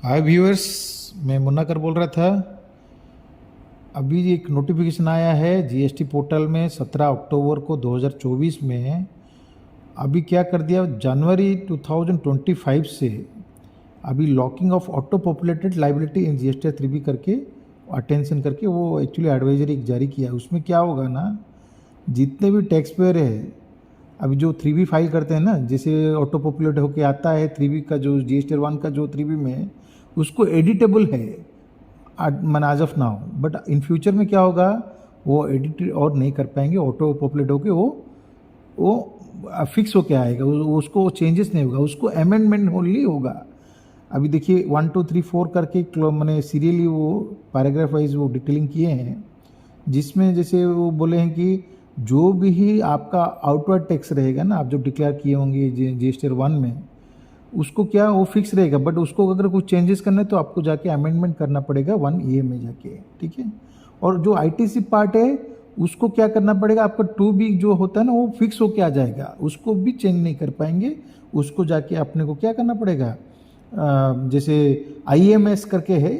हाय viewers, मैं मुन्ना कर बोल रहा था। अभी एक नोटिफिकेशन आया है जीएसटी पोर्टल में 17 अक्टूबर को 2024 में। अभी क्या कर दिया, जनवरी 2025 से अभी locking of auto populated liability in GST 3B करके अटेंशन करके वो एक्चुअली एडवाइजरी जारी किया। उसमें क्या होगा ना, जितने भी टैक्स पेयर है अभी जो 3B फाइल करते हैं ना, जैसे ऑटो पॉपुलेट होके आता है 3B का जो जीएसटी 1 का जो 3B में उसको एडिटेबल है मैंने आज of now, but in future में क्या होगा वो एडिट और नहीं कर पाएंगे। ऑटो पॉपुलेट होके वो फिक्स होके आएगा, उसको चेंजेस नहीं होगा, उसको अमेंडमेंट ओनली होगा। अभी देखिए 1 2 3 4 करके मैंने सीरियली वो पैराग्राफ वाइज वो डिटेलिंग किए हैं, जिसमें जैसे वो बोले हैं कि जो भी आपका आउटवर्ड टैक्स रहेगा ना, आप जो डिक्लेयर किए होंगे जीएसटी 1 में, उसको क्या वो फिक्स रहेगा, बट उसको अगर कुछ चेंजेस करना है तो आपको जाके अमेंडमेंट करना पड़ेगा 1A में जाके, ठीक है। और जो आईटीसी पार्ट है उसको क्या करना पड़ेगा, आपका 2B जो होता है ना वो फिक्स होके आ जाएगा, उसको भी चेंज नहीं कर पाएंगे। उसको जाके अपने को क्या करना पड़ेगा, जैसे IMS करके है,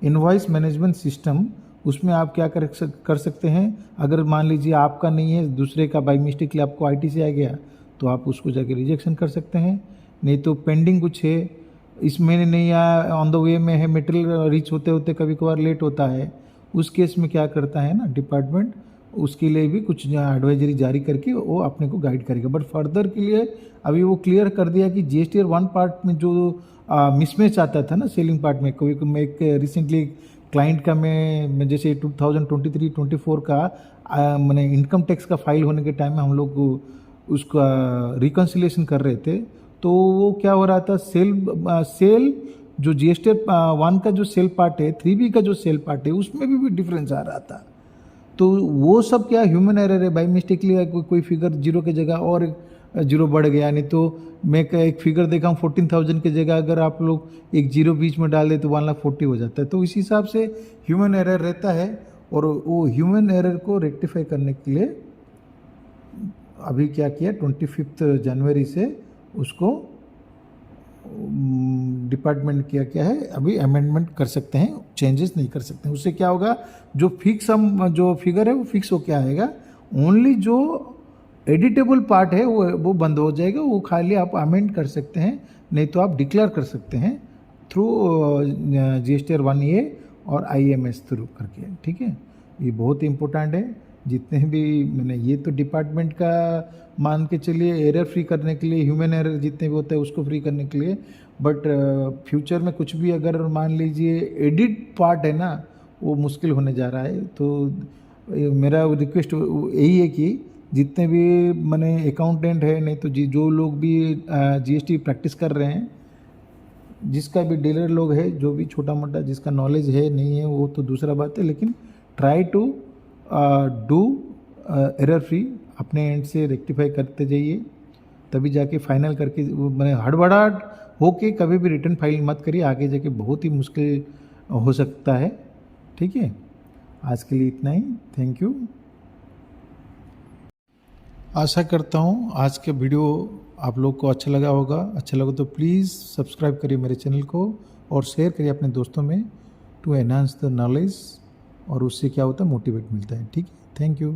इनवॉइस मैनेजमेंट सिस्टम, उसमें आप क्या कर सकते हैं। अगर मान लीजिए आपका नहीं है, दूसरे का बाई मिस्टेकली आपको ITC आ गया तो आप उसको जाके रिजेक्शन कर सकते हैं। नहीं तो पेंडिंग कुछ है, इस महीने नहीं आया, ऑन द वे में है, मटेरियल रीच होते होते कभी कभार लेट होता है, उस केस में क्या करता है ना डिपार्टमेंट, उसके लिए भी कुछ एडवाइजरी जारी करके वो अपने को गाइड करेगा। बट फर्दर के लिए अभी वो क्लियर कर दिया कि जीएसटी 1 पार्ट में जो मिसमैच आता था ना सेलिंग पार्ट में, कोई मैं एक रिसेंटली क्लाइंट का मैं जैसे 2023-24 का मैंने इनकम टैक्स का फाइल होने के टाइम में हम लोग उसका रिकन्सिलेशन कर रहे थे, तो वो क्या हो रहा था, सेल जो जीएसटी 1 का जो सेल पार्ट है, 3B का जो सेल पार्ट है, उसमें भी डिफरेंस आ रहा था। तो वो सब क्या ह्यूमन एरर है, बाई मिस्टेकली कोई फिगर जीरो की जगह और जीरो बढ़ गया। नहीं तो मैं एक फिगर देखा हूँ 14,000 की जगह अगर आप लोग एक जीरो बीच में डाल दे तो 1,40,000 हो जाता है। तो इस हिसाब से ह्यूमन एरर रहता है, और वो ह्यूमन एरर को रेक्टिफाई करने के लिए अभी क्या किया, 25 जनवरी से उसको डिपार्टमेंट क्या है, अभी अमेंडमेंट कर सकते हैं, चेंजेस नहीं कर सकते हैं। उससे क्या होगा, जो फिक्स जो फिगर है वो फिक्स होके आएगा, ओनली जो एडिटेबल पार्ट है वो बंद हो जाएगा, वो खाली आप अमेंड कर सकते हैं, नहीं तो आप डिक्लेयर कर सकते हैं थ्रू जीएसटी 1A और IMS थ्रू करके, ठीक है। ये बहुत इंपॉर्टेंट है। जितने भी मैंने ये तो डिपार्टमेंट का मान के चलिए एरर फ्री करने के लिए, ह्यूमन एरर जितने भी होते हैं उसको फ्री करने के लिए, बट फ्यूचर में कुछ भी अगर मान लीजिए एडिट पार्ट है ना, वो मुश्किल होने जा रहा है। तो मेरा रिक्वेस्ट यही है कि जितने भी मैंने अकाउंटेंट है, नहीं तो जो लोग भी जीएसटी प्रैक्टिस कर रहे हैं, जिसका भी डीलर लोग है, जो भी छोटा मोटा जिसका नॉलेज है नहीं है वो तो दूसरा बात है, लेकिन try to do error free, अपने एंड से रेक्टिफाई करते जाइए, तभी जाके फाइनल करके मैंने हड़बड़ाहट होके कभी भी रिटर्न फाइल मत करिए, आगे जाके बहुत ही मुश्किल हो सकता है, ठीक है। आज के लिए इतना ही, थैंक यू। आशा करता हूँ आज के वीडियो आप लोग को अच्छा लगा होगा। अच्छा लगा तो प्लीज़ सब्सक्राइब करिए मेरे चैनल को और शेयर करिए अपने दोस्तों में, टू एनहांस द नॉलेज, और उससे क्या होता है, मोटिवेट मिलता है, ठीक है। Thank you.